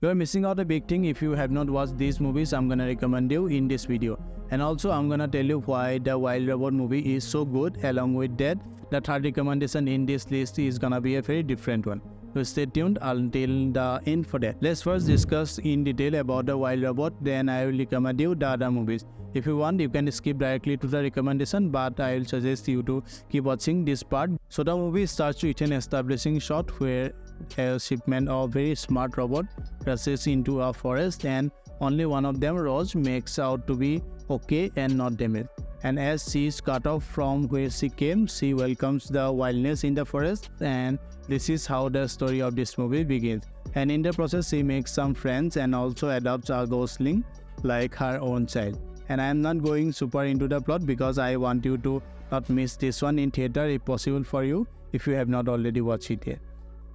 You are missing out a big thing if you have not watched these movies. I'm gonna recommend you in this video, and also I'm gonna tell you why the Wild Robot movie is so good. Along with that, the third recommendation in this list is gonna be a very different one. So stay tuned until the end for that. Let's first discuss in detail about the Wild Robot, then I will recommend you the other movies. If you want, you can skip directly to the recommendation, but I will suggest you to keep watching this part. So the movie starts with an establishing shot where a shipment of very smart robot rushes into a forest, and only one of them, Rose, makes out to be okay and not damaged. And as she is cut off from where she came, she welcomes the wildness in the forest, and this is how the story of this movie begins. And in the process, she makes some friends and also adopts a ghostling like her own child. And I am not going super into the plot because I want you to not miss this one in theater if possible for you, if you have not already watched it yet.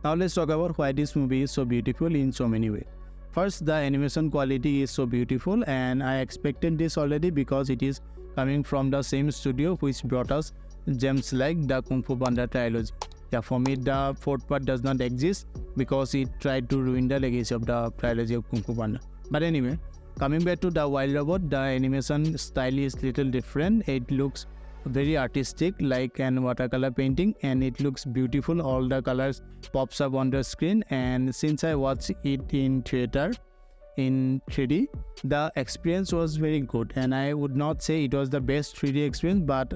Now let's talk about why this movie is so beautiful in so many ways. First, the animation quality is so beautiful, and I expected this already because it is coming from the same studio which brought us gems like the Kung Fu Panda trilogy. Yeah, for me the fourth part does not exist because it tried to ruin the legacy of the trilogy of Kung Fu Panda. But anyway, coming back to the Wild Robot, the animation style is little different. It looks very artistic like an watercolor painting, and it looks beautiful. All the colors pops up on the screen, and since I watched it in theater in 3D, the experience was very good, and I would not say it was the best 3D experience, but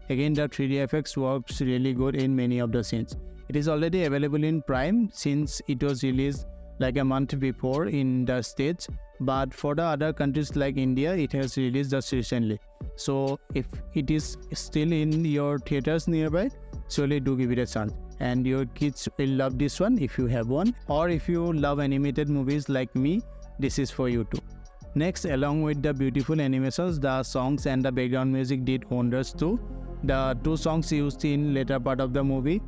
again the 3D effects works really good in many of the scenes. It is already available in Prime since it was released like a month before in the States, but for the other countries like India, it has released just recently. So if it is still in your theaters nearby, surely do give it a chance, and your kids will love this one if you have one, or if you love animated movies like me, this is for you too. Next, along with the beautiful animations, the songs and the background music did wonders too. The two songs used in later part of the movie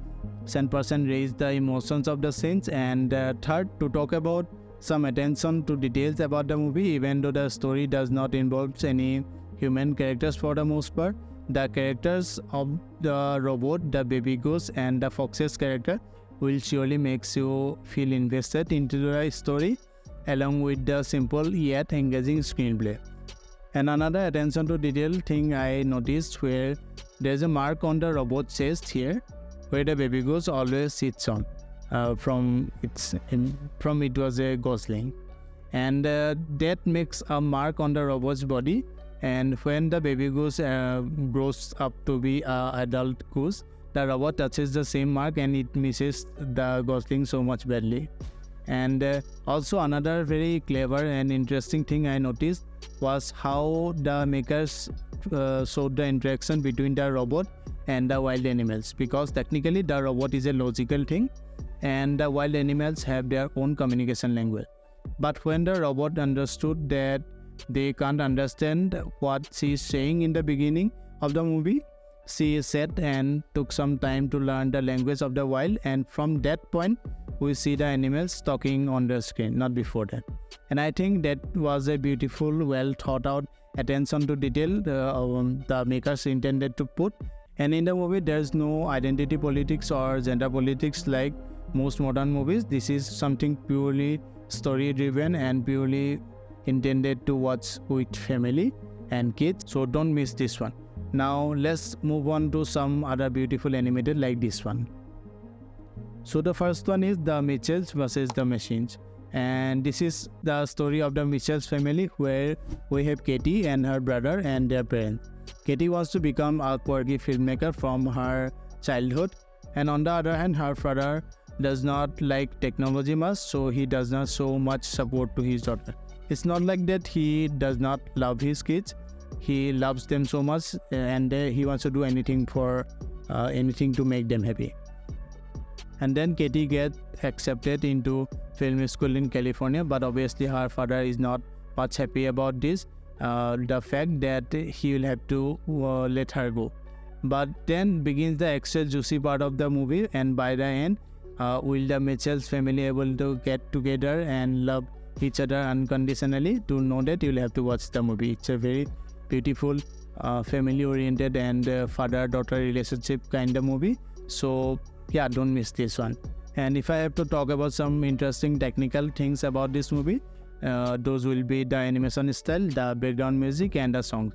100% raise the emotions of the scenes. And third, to talk about some attention to details about the movie, even though the story does not involve any human characters for the most part, the characters of the robot, the baby goose, and the fox's character will surely makes you feel invested into the story, along with the simple yet engaging screenplay. And another attention to detail thing I noticed, where there's a mark on the robot's chest here, where the baby goose always sits on. From it was a gosling, and that makes a mark on the robot's body. And when the baby goose grows up to be an adult goose, the robot touches the same mark and it misses the gosling so much badly. And also another very clever and interesting thing I noticed was how the makers showed the interaction between the robot and the wild animals, because technically the robot is a logical thing and the wild animals have their own communication language. But when the robot understood that they can't understand what she is saying in the beginning of the movie, she sat and took some time to learn the language of the wild, and from that point we see the animals talking on the screen, not before that. And I think that was a beautiful, well thought out attention to detail the makers intended to put. And in the movie there's no identity politics or gender politics like most modern movies. This is something purely story driven and purely intended to watch with family and kids, so don't miss this one. Now let's move on to some other beautiful animated like this one. So the first one is the Mitchells versus the Machines, and this is the story of the Mitchells family, where we have Katie and her brother and their parents. Katie wants to become a quirky filmmaker from her childhood, and on the other hand her father does not like technology much, so he does not show much support to his daughter. It's not like that he does not love his kids, he loves them so much, and he wants to do anything for anything to make them happy. And then Katie gets accepted into film school in California, but obviously her father is not much happy about this, the fact that he will have to let her go. But then begins the extra juicy part of the movie, and by the end, will the Mitchell's family able to get together and love each other unconditionally? To know that, you'll have to watch the movie. It's a very beautiful, family oriented and father-daughter relationship kind of movie. So yeah, don't miss this one. And if I have to talk about some interesting technical things about this movie, those will be the animation style, the background music, and the song.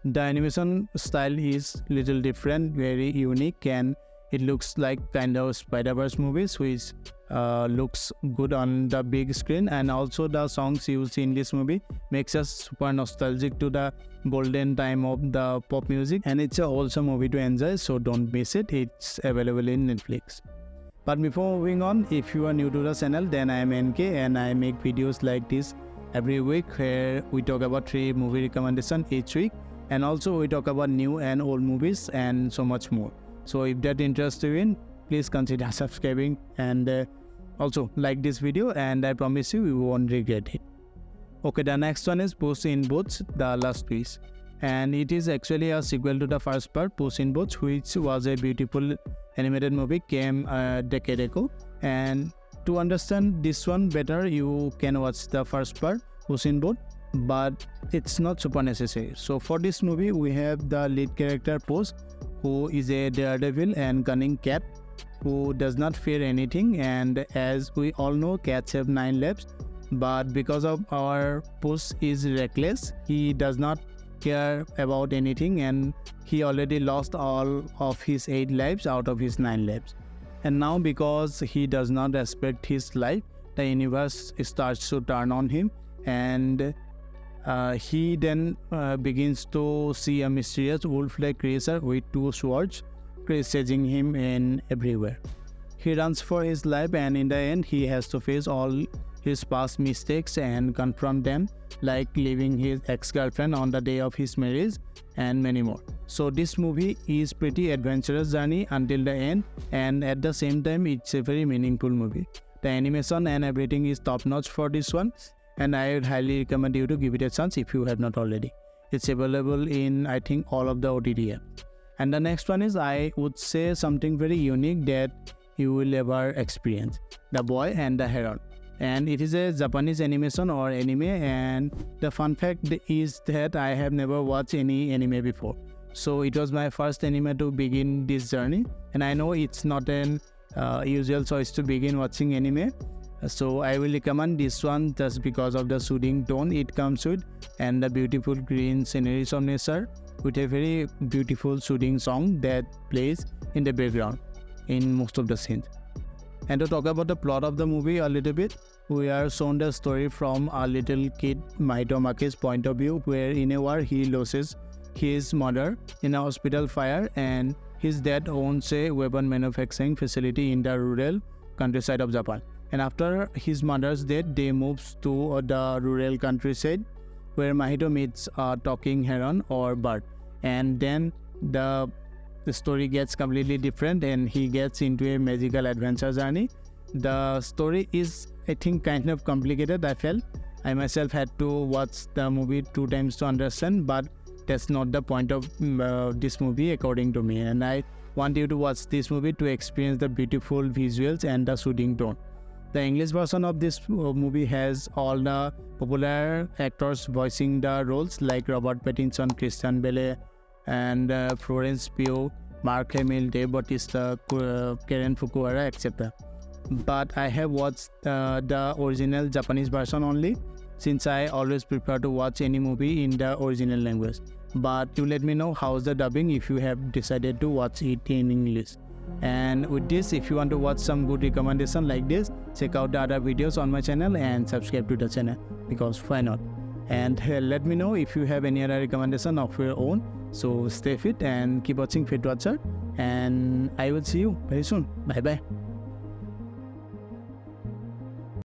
The animation style is little different, very unique, and it looks like kind of Spider-Verse movies, which looks good on the big screen. And also the songs used in this movie makes us super nostalgic to the golden time of the pop music, and it's a wholesome movie to enjoy, so don't miss it. It's available in Netflix. But before moving on, if you are new to the channel, then I am NK and I make videos like this every week where we talk about 3 movie recommendations each week, and also we talk about new and old movies and so much more. So if that interests you in, please consider subscribing and also like this video, and I promise you won't regret it. Okay, the next one is Puss in Boots: The Last Wish, and it is actually a sequel to the first part, Puss in Boots, which was a beautiful animated movie, came a decade ago. And to understand this one better, you can watch the first part, Puss in Boots, but it's not super necessary. So for this movie, we have the lead character Puss, who is a daredevil and cunning cat who does not fear anything. And as we all know, cats have 9 lives, but because of our Puss is reckless, he does not care about anything, and he already lost all of his 8 lives out of his 9 lives. And now, because he does not respect his life, the universe starts to turn on him, and he then begins to see a mysterious wolf-like creature with 2 swords chasing him in everywhere. He runs for his life, and in the end he has to face all his past mistakes and confront them, like leaving his ex-girlfriend on the day of his marriage and many more. So this movie is pretty adventurous journey until the end, and at the same time it's a very meaningful movie. The animation and everything is top-notch for this one, and I would highly recommend you to give it a chance if you have not already. It's available in, I think, all of the OTT apps. And the next one is, I would say, something very unique that you will ever experience: The Boy and the Heron. And it is a Japanese animation or anime, and the fun fact is that I have never watched any anime before. So it was my first anime to begin this journey, and I know it's not an usual choice to begin watching anime. So I will recommend this one just because of the soothing tone it comes with, and the beautiful green sceneries of nature with a very beautiful soothing song that plays in the background in most of the scenes. And to talk about the plot of the movie a little bit, we are shown the story from a little kid Mahito Make's point of view, where in a war he loses his mother in a hospital fire, and his dad owns a weapon manufacturing facility in the rural countryside of Japan. And after his mother's death, they moves to the rural countryside, where Mahito meets a talking heron or bird, and then the story gets completely different and he gets into a magical adventure journey. The story is, I think, kind of complicated. I felt I myself had to watch the movie 2 times to understand, but that's not the point of this movie according to me, and I want you to watch this movie to experience the beautiful visuals and the soothing tone. The English version of this movie has all the popular actors voicing the roles, like Robert Pattinson, Christian Bale, and Florence Pugh, Mark Hamill, Dave Bautista, Karen Fukuhara, etc. But I have watched the original Japanese version only, since I always prefer to watch any movie in the original language. But you let me know how's the dubbing if you have decided to watch it in English. And with this, if you want to watch some good recommendation like this, check out the other videos on my channel and subscribe to the channel, because why not? And let me know if you have any other recommendation of your own. So stay fit and keep watching Fitwatcher, and I will see you very soon. Bye bye.